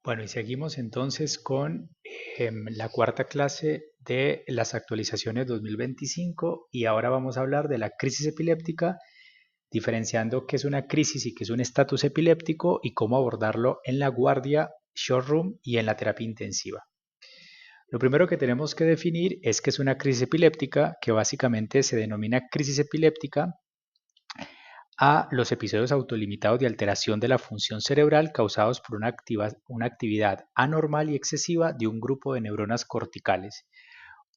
Bueno, y seguimos entonces con la cuarta clase de las actualizaciones 2025 y ahora vamos a hablar de la crisis epiléptica, diferenciando qué es una crisis y qué es un estatus epiléptico y cómo abordarlo en la guardia, short room y en la terapia intensiva. Lo primero que tenemos que definir es qué es una crisis epiléptica, que básicamente se denomina crisis epiléptica a los episodios autolimitados de alteración de la función cerebral causados por una actividad anormal y excesiva de un grupo de neuronas corticales,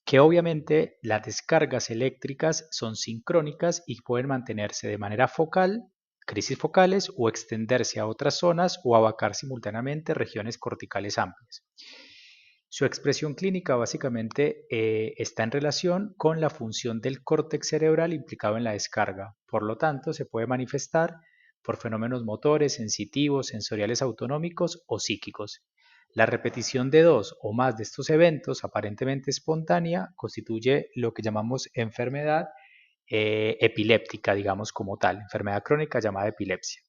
que obviamente las descargas eléctricas son sincrónicas y pueden mantenerse de manera focal, crisis focales, o extenderse a otras zonas o abarcar simultáneamente regiones corticales amplias. Su expresión clínica básicamente está en relación con la función del córtex cerebral implicado en la descarga. Por lo tanto, se puede manifestar por fenómenos motores, sensitivos, sensoriales autonómicos o psíquicos. La repetición de dos o más de estos eventos aparentemente espontánea constituye lo que llamamos enfermedad epiléptica, digamos como tal, enfermedad crónica llamada epilepsia.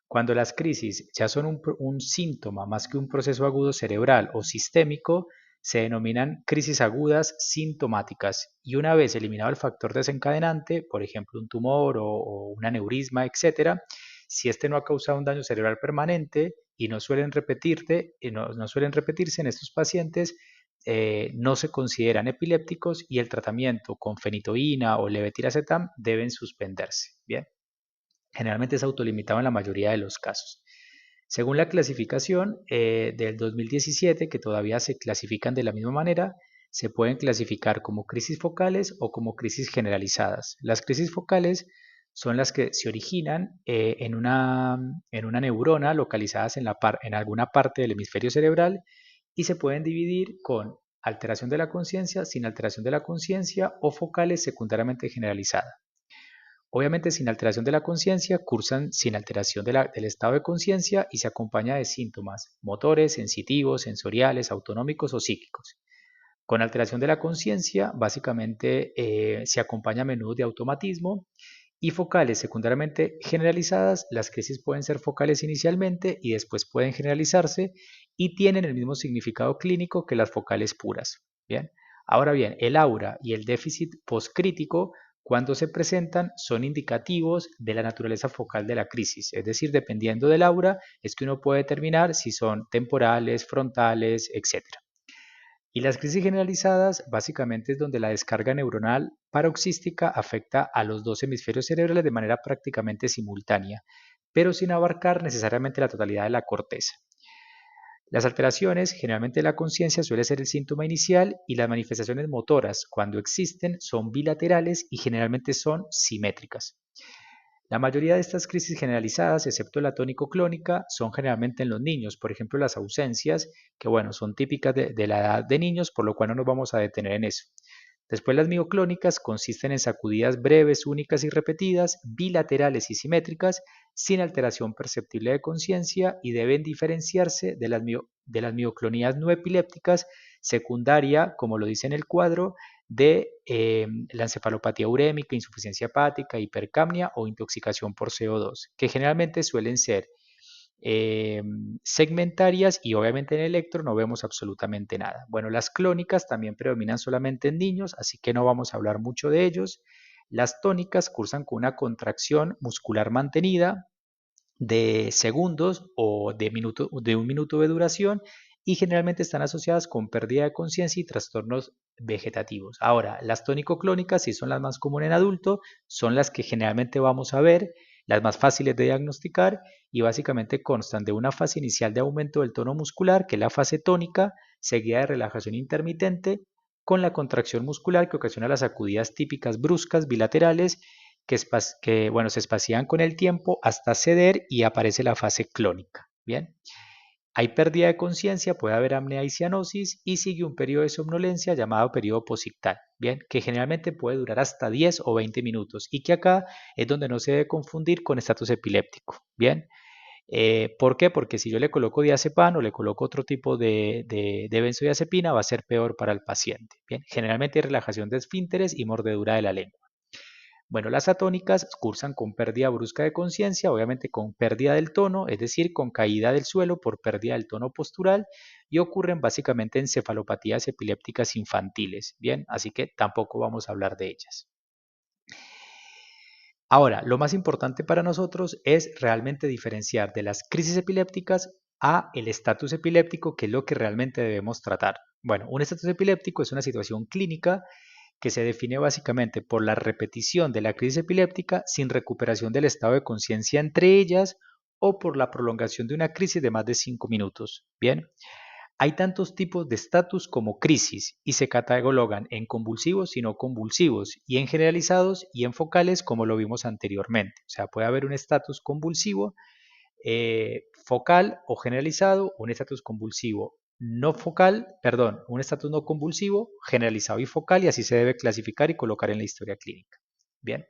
Cuando las crisis ya son un síntoma más que un proceso agudo cerebral o sistémico, se denominan crisis agudas sintomáticas y una vez eliminado el factor desencadenante, por ejemplo un tumor o un aneurisma, etcétera, si este no ha causado un daño cerebral permanente y no suelen repetirse en estos pacientes, no se consideran epilépticos y el tratamiento con fenitoína o levetiracetam deben suspenderse. Bien. Generalmente es autolimitado en la mayoría de los casos. Según la clasificación del 2017, que todavía se clasifican de la misma manera, se pueden clasificar como crisis focales o como crisis generalizadas. Las crisis focales son las que se originan en una neurona localizadas en alguna parte del hemisferio cerebral y se pueden dividir con alteración de la conciencia, sin alteración de la conciencia o focales secundariamente generalizadas. Obviamente sin alteración de la conciencia, cursan sin alteración del estado de conciencia y se acompaña de síntomas motores, sensitivos, sensoriales, autonómicos o psíquicos. Con alteración de la conciencia, básicamente se acompaña a menudo de automatismo y focales secundariamente generalizadas. Las crisis pueden ser focales inicialmente y después pueden generalizarse y tienen el mismo significado clínico que las focales puras. Bien. Ahora bien, el aura y el déficit postcrítico cuando se presentan son indicativos de la naturaleza focal de la crisis, es decir, dependiendo del aura es que uno puede determinar si son temporales, frontales, etc. Y las crisis generalizadas básicamente es donde la descarga neuronal paroxística afecta a los dos hemisferios cerebrales de manera prácticamente simultánea, pero sin abarcar necesariamente la totalidad de la corteza. Las alteraciones, generalmente de la conciencia, suele ser el síntoma inicial y las manifestaciones motoras, cuando existen, son bilaterales y generalmente son simétricas. La mayoría de estas crisis generalizadas, excepto la tónico-clónica, son generalmente en los niños, por ejemplo las ausencias, que bueno, son típicas de la edad de niños, por lo cual no nos vamos a detener en eso. Después las mioclónicas consisten en sacudidas breves, únicas y repetidas, bilaterales y simétricas, sin alteración perceptible de conciencia y deben diferenciarse de las mioclonías no epilépticas secundaria, como lo dice en el cuadro, de la encefalopatía urémica, insuficiencia hepática, hipercapnia o intoxicación por CO2, que generalmente suelen ser eh, segmentarias y obviamente en electro no vemos absolutamente nada. Bueno, las clónicas también predominan solamente en niños, así que no vamos a hablar mucho de ellos. Las tónicas cursan con una contracción muscular mantenida de segundos o de un minuto de duración y generalmente están asociadas con pérdida de conciencia y trastornos vegetativos. Ahora, las tónico-clónicas sí son las más comunes en adulto, son las que generalmente vamos a ver, las más fáciles de diagnosticar y básicamente constan de una fase inicial de aumento del tono muscular, que es la fase tónica, seguida de relajación intermitente, con la contracción muscular que ocasiona las sacudidas típicas bruscas bilaterales que se espacian con el tiempo hasta ceder y aparece la fase clónica. Bien, hay pérdida de conciencia, puede haber apnea y cianosis y sigue un periodo de somnolencia llamado periodo posictal, bien, que generalmente puede durar hasta 10 o 20 minutos y que acá es donde no se debe confundir con estatus epiléptico, bien. ¿Por qué? Porque si yo le coloco diazepam o le coloco otro tipo de benzodiazepina va a ser peor para el paciente. Bien, generalmente hay relajación de esfínteres y mordedura de la lengua. Bueno, las atónicas cursan con pérdida brusca de conciencia, obviamente con pérdida del tono, es decir, con caída del suelo por pérdida del tono postural y ocurren básicamente en cefalopatías epilépticas infantiles, ¿bien? Así que tampoco vamos a hablar de ellas. Ahora, lo más importante para nosotros es realmente diferenciar de las crisis epilépticas a el estatus epiléptico, que es lo que realmente debemos tratar. Bueno, un estatus epiléptico es una situación clínica que se define básicamente por la repetición de la crisis epiléptica sin recuperación del estado de conciencia entre ellas o por la prolongación de una crisis de más de 5 minutos. Bien, hay tantos tipos de estatus como crisis y se catalogan en convulsivos y no convulsivos, y en generalizados y en focales como lo vimos anteriormente. O sea, puede haber un estatus convulsivo, focal o generalizado, un estatus convulsivo no focal, perdón, un estatus no convulsivo, generalizado y focal, y así se debe clasificar y colocar en la historia clínica. Bien.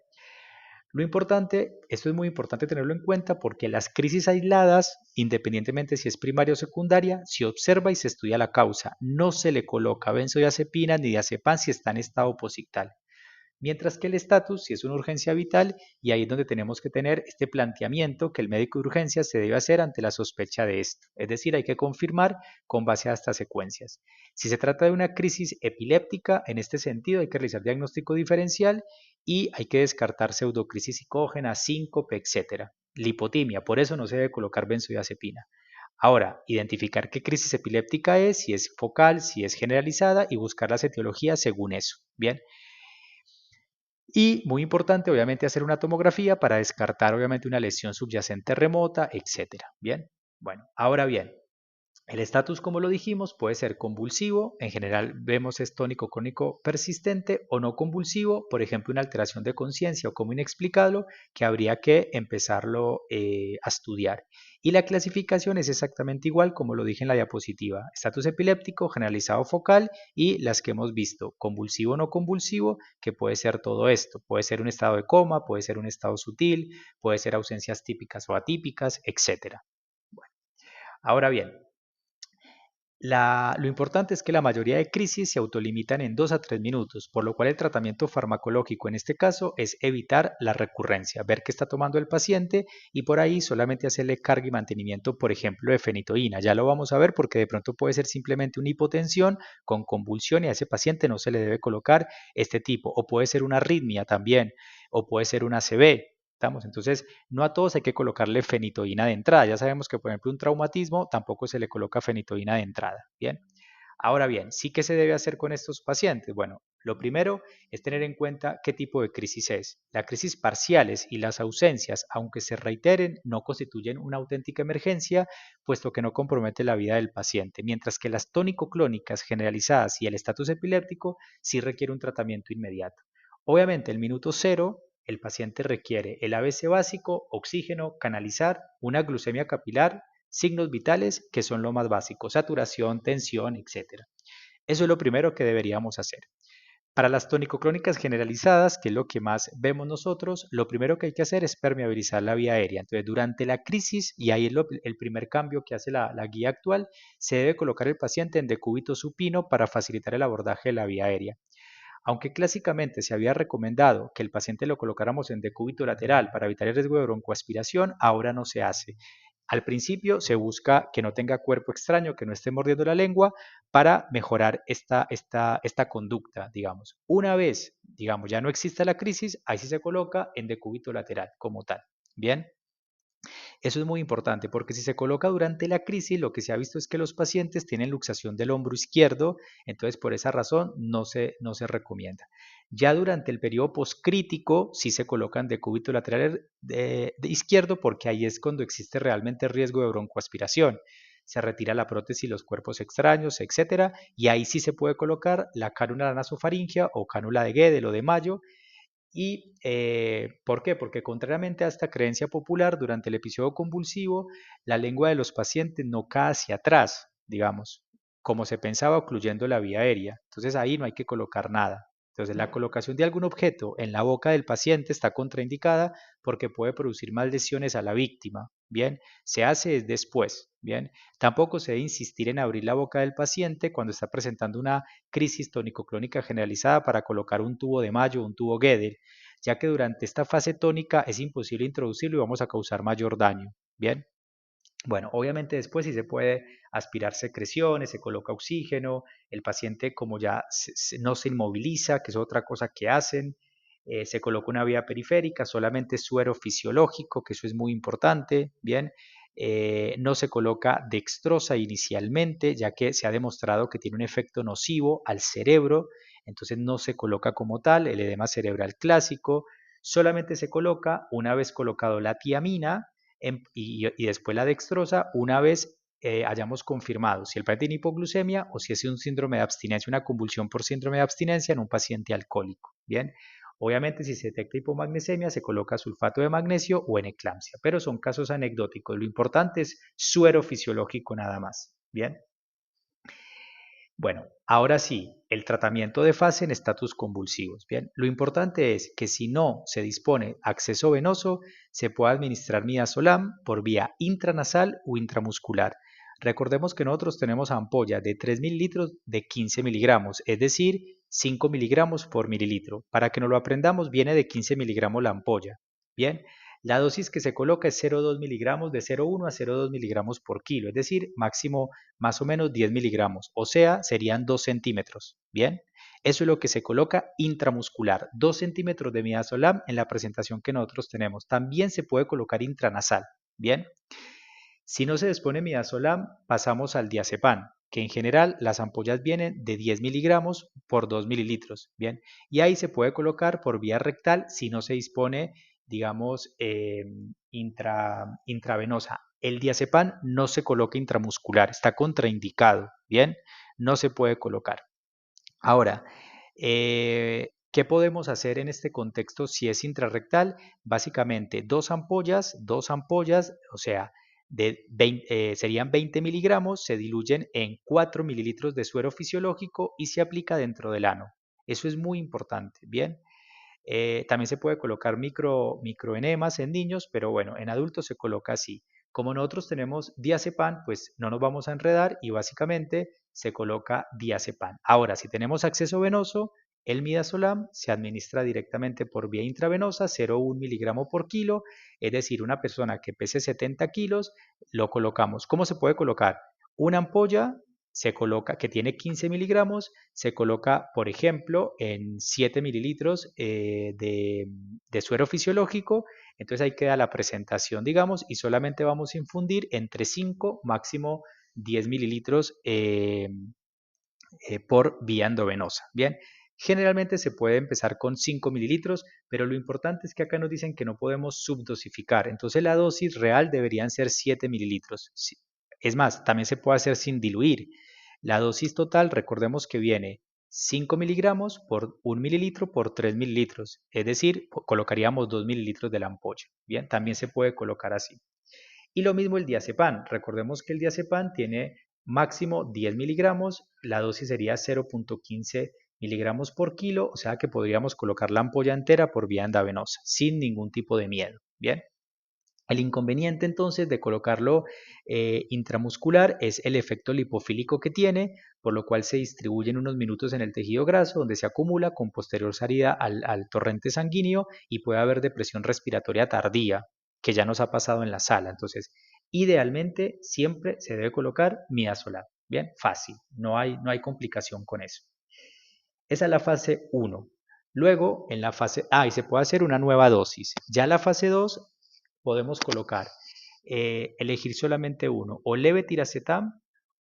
Lo importante, esto es muy importante tenerlo en cuenta porque las crisis aisladas, independientemente si es primaria o secundaria, se observa y se estudia la causa. No se le coloca benzodiazepina ni diazepam si está en estado posictal. Mientras que el estatus si es una urgencia vital y ahí es donde tenemos que tener este planteamiento que el médico de urgencia se debe hacer ante la sospecha de esto. Es decir, hay que confirmar con base a estas secuencias. Si se trata de una crisis epiléptica, en este sentido hay que realizar diagnóstico diferencial y hay que descartar pseudocrisis psicógena, síncope, etc. Lipotimia, por eso no se debe colocar benzodiazepina. Ahora, identificar qué crisis epiléptica es, si es focal, si es generalizada y buscar las etiologías según eso. Bien, y muy importante, obviamente, hacer una tomografía para descartar, obviamente, una lesión subyacente remota, etcétera. Bien, bueno, ahora bien, el estatus, como lo dijimos, puede ser convulsivo, en general vemos es tónico crónico persistente o no convulsivo, por ejemplo, una alteración de conciencia o como inexplicado que habría que empezarlo a estudiar. Y la clasificación es exactamente igual como lo dije en la diapositiva, estatus epiléptico, generalizado focal y las que hemos visto, convulsivo o no convulsivo, que puede ser todo esto, puede ser un estado de coma, puede ser un estado sutil, puede ser ausencias típicas o atípicas, etcétera. Bueno, ahora bien, lo importante es que la mayoría de crisis se autolimitan en 2 a 3 minutos, por lo cual el tratamiento farmacológico en este caso es evitar la recurrencia, ver qué está tomando el paciente y por ahí solamente hacerle carga y mantenimiento, por ejemplo, de fenitoína. Ya lo vamos a ver porque de pronto puede ser simplemente una hipotensión con convulsión y a ese paciente no se le debe colocar este tipo, o puede ser una arritmia también, o puede ser una ACV. ¿Estamos? Entonces, no a todos hay que colocarle fenitoína de entrada. Ya sabemos que, por ejemplo, un traumatismo tampoco se le coloca fenitoína de entrada. Bien. Ahora bien, ¿sí qué se debe hacer con estos pacientes? Bueno, lo primero es tener en cuenta qué tipo de crisis es. Las crisis parciales y las ausencias, aunque se reiteren, no constituyen una auténtica emergencia, puesto que no compromete la vida del paciente, mientras que las tónico-clónicas generalizadas y el estatus epiléptico sí requiere un tratamiento inmediato. Obviamente, el minuto cero el paciente requiere el ABC básico, oxígeno, canalizar, una glucemia capilar, signos vitales que son lo más básico, saturación, tensión, etc. Eso es lo primero que deberíamos hacer. Para las tónico-clónicas generalizadas, que es lo que más vemos nosotros, lo primero que hay que hacer es permeabilizar la vía aérea. Entonces, durante la crisis, y ahí es el primer cambio que hace la guía actual, se debe colocar el paciente en decúbito supino para facilitar el abordaje de la vía aérea. Aunque clásicamente se había recomendado que el paciente lo colocáramos en decúbito lateral para evitar el riesgo de broncoaspiración, ahora no se hace. Al principio se busca que no tenga cuerpo extraño, que no esté mordiendo la lengua para mejorar esta conducta, digamos. Una vez, digamos, ya no existe la crisis, ahí sí se coloca en decúbito lateral como tal. Bien. Eso es muy importante porque si se coloca durante la crisis, lo que se ha visto es que los pacientes tienen luxación del hombro izquierdo, entonces por esa razón no se recomienda. Ya durante el periodo poscrítico sí se colocan decúbito lateral de izquierdo porque ahí es cuando existe realmente riesgo de broncoaspiración. Se retira la prótesis, los cuerpos extraños, etcétera, y ahí sí se puede colocar la cánula nasofaringea o cánula de Guedel o de Mayo. ¿Y por qué? Porque contrariamente a esta creencia popular, durante el episodio convulsivo, la lengua de los pacientes no cae hacia atrás, digamos, como se pensaba, ocluyendo la vía aérea. Entonces ahí no hay que colocar nada. Entonces la colocación de algún objeto en la boca del paciente está contraindicada porque puede producir más lesiones a la víctima. Bien, se hace después. Bien, tampoco se debe insistir en abrir la boca del paciente cuando está presentando una crisis tónico-clónica generalizada para colocar un tubo de Mayo o un tubo Guedel. ya que durante esta fase tónica es imposible introducirlo y vamos a causar mayor daño. Bien. Bueno, obviamente después sí se puede aspirar secreciones, se coloca oxígeno, el paciente como ya no se inmoviliza, que es otra cosa que hacen, se coloca una vía periférica, solamente suero fisiológico, que eso es muy importante, bien, no se coloca dextrosa inicialmente, ya que se ha demostrado que tiene un efecto nocivo al cerebro, entonces no se coloca como tal, el edema cerebral clásico, solamente se coloca una vez colocado la tiamina, y después la dextrosa una vez hayamos confirmado si el paciente tiene hipoglucemia o si es un síndrome de abstinencia, una convulsión por síndrome de abstinencia en un paciente alcohólico. Bien, obviamente si se detecta hipomagnesemia se coloca sulfato de magnesio o en eclampsia, pero son casos anecdóticos. Lo importante es suero fisiológico nada más. Bien. Bueno, ahora sí, el tratamiento de fase en estatus convulsivos. Bien, lo importante es que si no se dispone acceso venoso, se puede administrar midazolam por vía intranasal o intramuscular. Recordemos que nosotros tenemos ampollas de 3 mililitros de 15 miligramos, es decir, 5 miligramos por mililitro. Para que nos lo aprendamos, viene de 15 miligramos la ampolla. Bien, la dosis que se coloca es 0,2 miligramos de 0,1 a 0,2 miligramos por kilo, es decir, máximo más o menos 10 miligramos, o sea, serían 2 centímetros. Bien, eso es lo que se coloca intramuscular, 2 centímetros de midazolam en la presentación que nosotros tenemos. También se puede colocar intranasal. Bien, si no se dispone midazolam, pasamos al diazepam, que en general las ampollas vienen de 10 miligramos por 2 mililitros. Bien, y ahí se puede colocar por vía rectal si no se dispone, digamos, intravenosa. El diazepam no se coloca intramuscular, está contraindicado. Bien, no se puede colocar. Ahora, ¿qué podemos hacer en este contexto si es intrarrectal? Básicamente dos ampollas, o sea, serían 20 miligramos, se diluyen en 4 mililitros de suero fisiológico y se aplica dentro del ano. Eso es muy importante, ¿bien? También se puede colocar microenemas en niños, pero bueno, en adultos se coloca así. Como nosotros tenemos diazepam, pues no nos vamos a enredar y básicamente se coloca diazepam. Ahora, si tenemos acceso venoso, el midazolam se administra directamente por vía intravenosa, 0,1 miligramo por kilo, es decir, una persona que pese 70 kilos, lo colocamos. ¿Cómo se puede colocar? Una ampolla se coloca, que tiene 15 miligramos, se coloca, por ejemplo, en 7 mililitros de suero fisiológico. Entonces ahí queda la presentación, digamos, y solamente vamos a infundir entre 5, máximo 10 mililitros por vía endovenosa. Bien, generalmente se puede empezar con 5 mililitros, pero lo importante es que acá nos dicen que no podemos subdosificar. Entonces la dosis real deberían ser 7 mililitros. Es más, también se puede hacer sin diluir. La dosis total, recordemos que viene 5 miligramos por 1 mililitro por 3 mililitros. Es decir, colocaríamos 2 mililitros de la ampolla. Bien, también se puede colocar así. Y lo mismo el diazepam. Recordemos que el diazepam tiene máximo 10 miligramos, la dosis sería 0,15 miligramos por kilo, o sea que podríamos colocar la ampolla entera por vía endovenosa, sin ningún tipo de miedo. Bien. El inconveniente entonces de colocarlo intramuscular es el efecto lipofílico que tiene, por lo cual se distribuye en unos minutos en el tejido graso, donde se acumula con posterior salida al torrente sanguíneo y puede haber depresión respiratoria tardía, que ya nos ha pasado en la sala. Entonces, idealmente siempre se debe colocar midazolam. Bien, fácil, no hay complicación con eso. Esa es la fase 1. Luego, en la fase y se puede hacer una nueva dosis. Ya en la fase 2 podemos colocar, elegir solamente uno, o levetiracetam,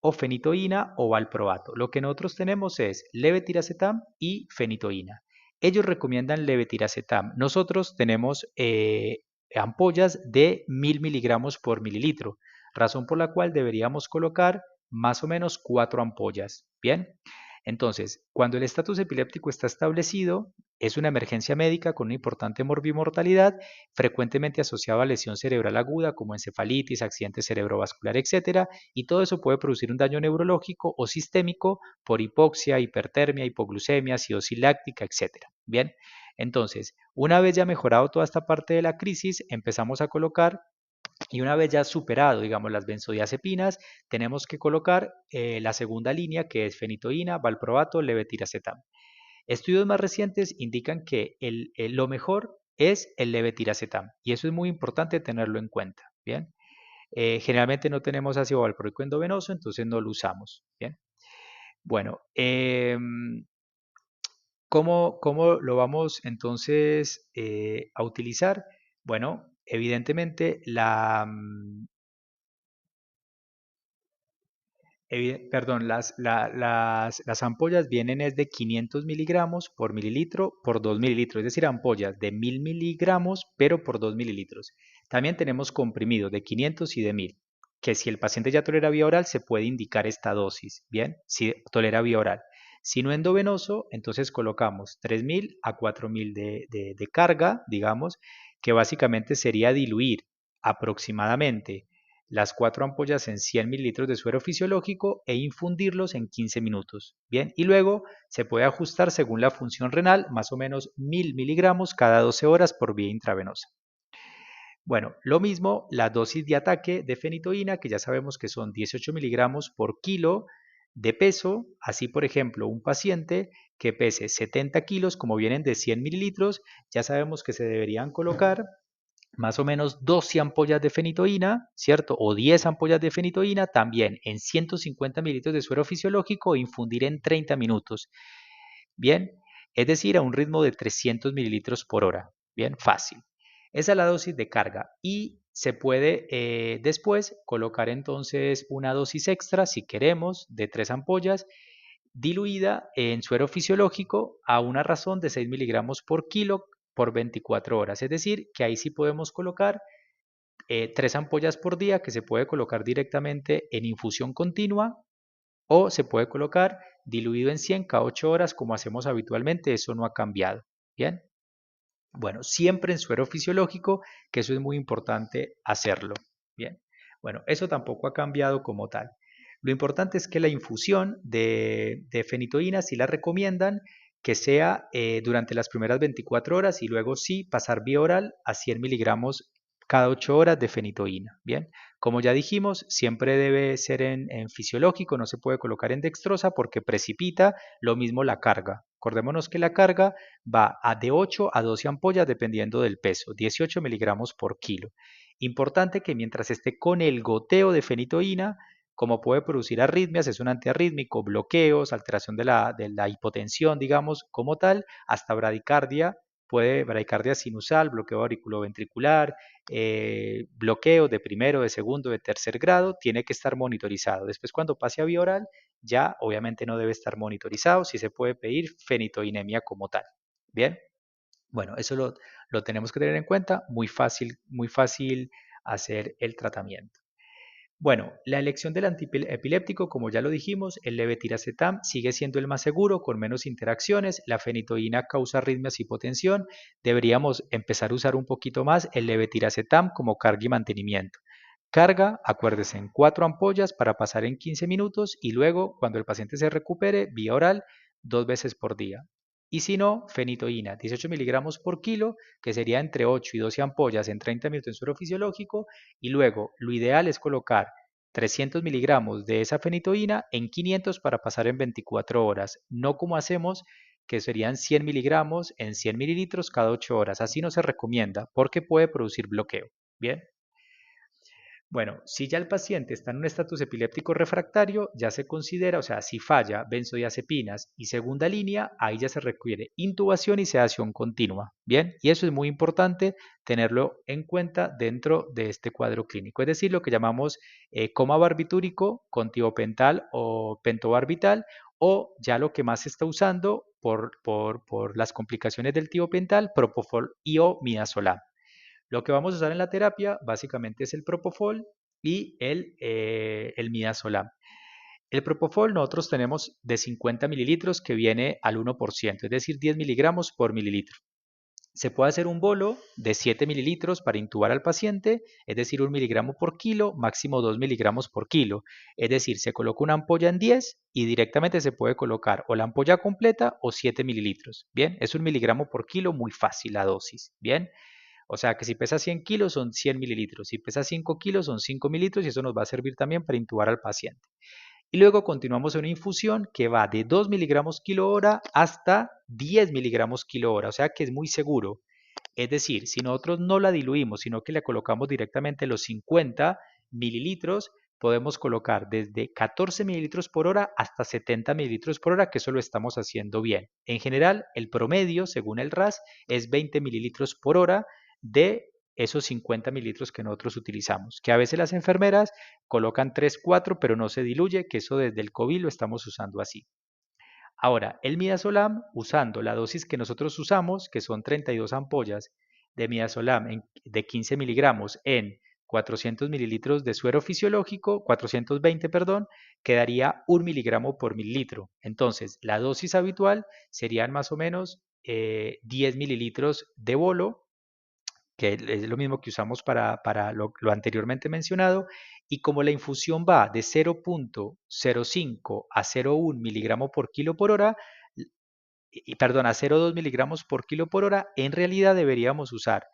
o fenitoína, o valproato. Lo que nosotros tenemos es levetiracetam y fenitoína. Ellos recomiendan levetiracetam. Nosotros tenemos ampollas de 1000 miligramos por mililitro, razón por la cual deberíamos colocar más o menos 4 ampollas. Bien. Entonces, cuando el estatus epiléptico está establecido, es una emergencia médica con una importante morbimortalidad, frecuentemente asociado a lesión cerebral aguda como encefalitis, accidente cerebrovascular, etc. Y todo eso puede producir un daño neurológico o sistémico por hipoxia, hipertermia, hipoglucemia, acidosis láctica, etc. Bien, entonces, una vez ya mejorado toda esta parte de la crisis, empezamos a colocar y una vez ya superado, digamos, las benzodiazepinas, tenemos que colocar la segunda línea que es fenitoína, valproato, levetiracetam. Estudios más recientes indican que lo mejor es el levetiracetam y eso es muy importante tenerlo en cuenta, ¿bien? Generalmente no tenemos ácido valproico endovenoso, entonces no lo usamos, ¿bien? Bueno, ¿cómo lo vamos entonces a utilizar? Bueno, evidentemente perdón, las ampollas vienen es de 500 miligramos por mililitro por 2 mililitros, es decir, ampollas de 1000 miligramos, pero por 2 mililitros. También tenemos comprimidos de 500 y de 1000, que si el paciente ya tolera vía oral, se puede indicar esta dosis, ¿bien? Si tolera vía oral. Si no endovenoso, entonces colocamos 3000 a 4000 de carga, digamos, que básicamente sería diluir aproximadamente las 4 ampollas en 100 mililitros de suero fisiológico e infundirlos en 15 minutos. Bien, y luego se puede ajustar según la función renal, más o menos 1000 miligramos cada 12 horas por vía intravenosa. Bueno, lo mismo la dosis de ataque de fenitoína, que ya sabemos que son 18 miligramos por kilo de peso. Así, por ejemplo, un paciente que pese 70 kilos, como vienen de 100 mililitros, ya sabemos que se deberían colocar más o menos 12 ampollas de fenitoína, ¿cierto? O 10 ampollas de fenitoína también en 150 mililitros de suero fisiológico e infundir en 30 minutos. Bien, es decir, a un ritmo de 300 mililitros por hora. Bien, fácil. Esa es la dosis de carga y se puede después colocar entonces una dosis extra, si queremos, de 3 ampollas diluida en suero fisiológico a una razón de 6 miligramos por kilo por 24 horas. Es decir, que ahí sí podemos colocar 3 ampollas por día que se puede colocar directamente en infusión continua o se puede colocar diluido en 100 cada 8 horas como hacemos habitualmente. Eso no ha cambiado. Bien. Bueno, siempre en suero fisiológico, que eso es muy importante hacerlo. Bien. Bueno, eso tampoco ha cambiado como tal. Lo importante es que la infusión de fenitoína sí la recomiendan que sea durante las primeras 24 horas y luego sí pasar vía oral a 100 miligramos cada 8 horas de fenitoína. Bien, como ya dijimos, siempre debe ser en fisiológico, no se puede colocar en dextrosa porque precipita lo mismo la carga. Acordémonos que la carga va de 8 a 12 ampollas dependiendo del peso, 18 miligramos por kilo. Importante que mientras esté con el goteo de fenitoína, como puede producir arritmias, es un antiarrítmico, bloqueos, alteración de la hipotensión, digamos, como tal, hasta bradicardia, puede bradicardia sinusal, bloqueo auriculoventricular, bloqueo de primero, de segundo, de tercer grado, tiene que estar monitorizado. Después, cuando pase a vía oral, ya obviamente no debe estar monitorizado, si se puede pedir fenitoinemia como tal. Bien, bueno, eso lo tenemos que tener en cuenta, muy fácil hacer el tratamiento. Bueno, la elección del antiepiléptico, como ya lo dijimos, el levetiracetam sigue siendo el más seguro, con menos interacciones. La fenitoína causa arritmias y hipotensión. Deberíamos empezar a usar un poquito más el levetiracetam como carga y mantenimiento. Carga, acuérdese, en 4 ampollas para pasar en 15 minutos y luego, cuando el paciente se recupere, vía oral, 2 veces por día. Y si no, fenitoína, 18 miligramos por kilo, que sería entre 8 y 12 ampollas en 30 minutos en suero fisiológico. Y luego, lo ideal es colocar 300 miligramos de esa fenitoína en 500 para pasar en 24 horas, no como hacemos, que serían 100 miligramos en 100 mililitros cada 8 horas. Así no se recomienda porque puede producir bloqueo. Bien. Bueno, si ya el paciente está en un estatus epiléptico refractario, ya se considera, o sea, si falla benzodiazepinas y segunda línea, ahí ya se requiere intubación y sedación continua. Bien, y eso es muy importante tenerlo en cuenta dentro de este cuadro clínico. Es decir, lo que llamamos coma barbitúrico con tiopental o pentobarbital, o ya lo que más se está usando por las complicaciones del tiopental, propofol y o midazolam. Lo que vamos a usar en la terapia básicamente es el propofol y el midazolam. El propofol nosotros tenemos de 50 mililitros que viene al 1%, es decir, 10 miligramos por mililitro. Se puede hacer un bolo de 7 mililitros para intubar al paciente, es decir, 1 miligramo por kilo, máximo 2 miligramos por kilo. Es decir, se coloca una ampolla en 10 y directamente se puede colocar o la ampolla completa o 7 mililitros. Bien, es 1 miligramo por kilo, muy fácil la dosis. Bien, o sea que si pesa 100 kilos son 100 mililitros, si pesa 5 kilos son 5 mililitros y eso nos va a servir también para intubar al paciente. Y luego continuamos una infusión que va de 2 miligramos kilo hora hasta 10 miligramos kilo hora, o sea que es muy seguro. Es decir, si nosotros no la diluimos, sino que le colocamos directamente los 50 mililitros, podemos colocar desde 14 mililitros por hora hasta 70 mililitros por hora, que eso lo estamos haciendo bien. En general, el promedio, según el RAS, es 20 mililitros por hora de esos 50 mililitros que nosotros utilizamos, que a veces las enfermeras colocan 3, 4, pero no se diluye, que eso desde el COVID lo estamos usando así. Ahora, el midazolam, usando la dosis que nosotros usamos, que son 32 ampollas de midazolam de 15 miligramos en 400 mililitros de suero fisiológico, 420, perdón, quedaría 1 miligramo por mililitro. Entonces, la dosis habitual serían más o menos 10 mililitros de bolo, que es lo mismo que usamos para lo anteriormente mencionado, y como la infusión va de 0,05 a 0,1 miligramo por kilo por hora, perdón, a 0,2 miligramos por kilo por hora, en realidad deberíamos usar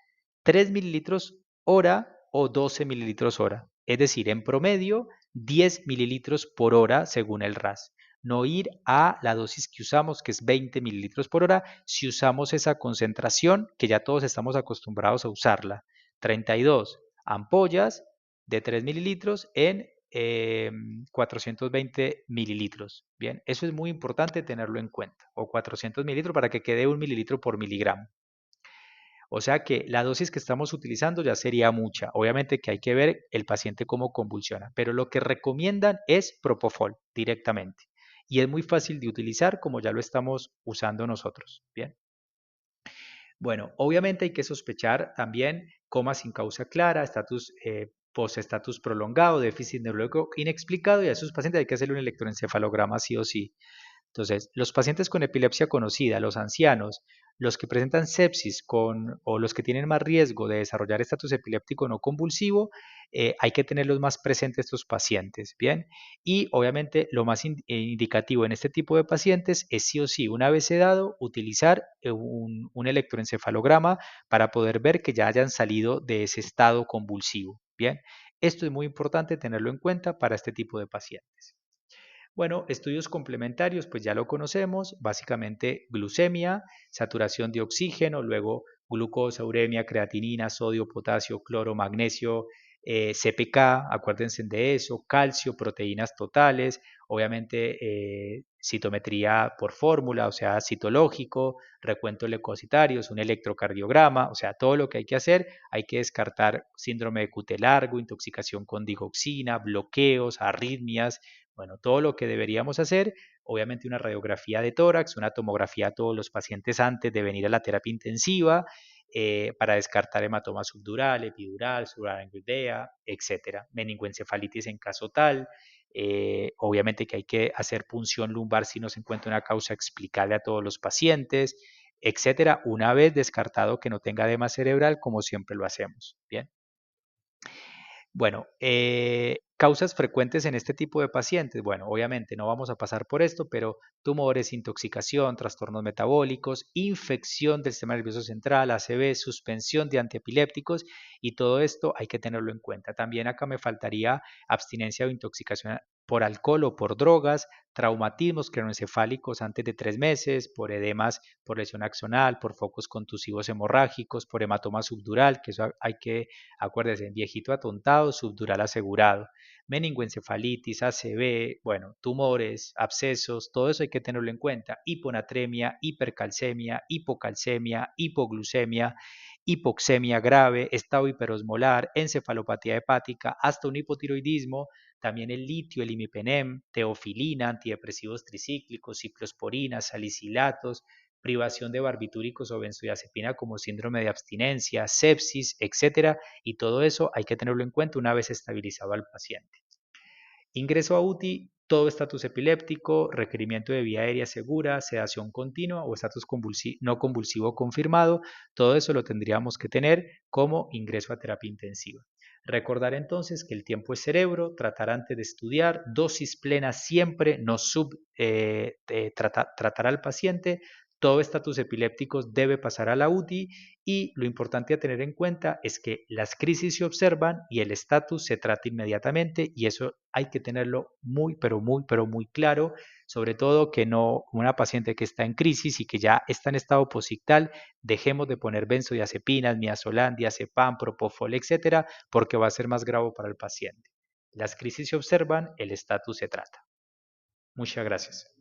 3 mililitros hora o 12 mililitros hora. Es decir, en promedio 10 mililitros por hora según el RAS. No ir a la dosis que usamos, que es 20 mililitros por hora, si usamos esa concentración que ya todos estamos acostumbrados a usarla. 32 ampollas de 3 mililitros en 420 mililitros. Bien, eso es muy importante tenerlo en cuenta. O 400 mililitros para que quede 1 mililitro por miligramo. O sea que la dosis que estamos utilizando ya sería mucha. Obviamente que hay que ver el paciente cómo convulsiona, pero lo que recomiendan es Propofol directamente. Y es muy fácil de utilizar como ya lo estamos usando nosotros. Bien. Bueno, obviamente hay que sospechar también coma sin causa clara, estatus post-estatus prolongado, déficit neurológico inexplicado, y a esos pacientes hay que hacerle un electroencefalograma sí o sí. Entonces, los pacientes con epilepsia conocida, los ancianos, los que presentan sepsis o los que tienen más riesgo de desarrollar estatus epiléptico no convulsivo, hay que tenerlos más presentes estos pacientes, ¿bien? Y obviamente lo más indicativo en este tipo de pacientes es sí o sí, una vez sedado, utilizar un electroencefalograma para poder ver que ya hayan salido de ese estado convulsivo, ¿bien? Esto es muy importante tenerlo en cuenta para este tipo de pacientes. Bueno, estudios complementarios, pues ya lo conocemos, básicamente glucemia, saturación de oxígeno, luego glucosa, uremia, creatinina, sodio, potasio, cloro, magnesio, CPK, acuérdense de eso, calcio, proteínas totales, obviamente citometría por fórmula, o sea, citológico, recuento leucocitarios, un electrocardiograma, o sea, todo lo que hay que hacer, hay que descartar síndrome de QT largo, intoxicación con digoxina, bloqueos, arritmias, bueno, todo lo que deberíamos hacer, obviamente una radiografía de tórax, una tomografía a todos los pacientes antes de venir a la terapia intensiva para descartar hematoma subdural, epidural, subarachnoidea, etcétera. Meningoencefalitis en caso tal. Obviamente que hay que hacer punción lumbar si no se encuentra una causa explicable a todos los pacientes, etcétera, una vez descartado que no tenga edema cerebral, como siempre lo hacemos. Bien. Bueno, causas frecuentes en este tipo de pacientes. Bueno, obviamente no vamos a pasar por esto, pero tumores, intoxicación, trastornos metabólicos, infección del sistema nervioso central, ACV, suspensión de antiepilépticos y todo esto hay que tenerlo en cuenta. También acá me faltaría abstinencia o intoxicación por alcohol o por drogas, traumatismos craneoencefálicos antes de 3 meses, por edemas, por lesión axonal, por focos contusivos hemorrágicos, por hematoma subdural, que eso hay que, acuérdense, viejito atontado, subdural asegurado, meningoencefalitis, ACV, bueno, tumores, abscesos, todo eso hay que tenerlo en cuenta, hiponatremia, hipercalcemia, hipocalcemia, hipoglucemia, hipoxemia grave, estado hiperosmolar, encefalopatía hepática, hasta un hipotiroidismo, también el litio, el imipenem, teofilina, antidepresivos tricíclicos, ciclosporina, salicilatos, privación de barbitúricos o benzodiazepina como síndrome de abstinencia, sepsis, etcétera, y todo eso hay que tenerlo en cuenta una vez estabilizado al paciente. Ingreso a UTI, todo estatus epiléptico, requerimiento de vía aérea segura, sedación continua o estatus no convulsivo confirmado, todo eso lo tendríamos que tener como ingreso a terapia intensiva. Recordar entonces que el tiempo es cerebro, tratar antes de estudiar, dosis plena siempre, no tratar al paciente, todo estatus epiléptico debe pasar a la UTI y lo importante a tener en cuenta es que las crisis se observan y el estatus se trata inmediatamente y eso hay que tenerlo muy, pero muy claro, sobre todo que no una paciente que está en crisis y que ya está en estado posictal, dejemos de poner benzodiazepinas, midazolam, diazepam, propofol, etcétera, porque va a ser más grave para el paciente. Las crisis se observan, el estatus se trata. Muchas gracias.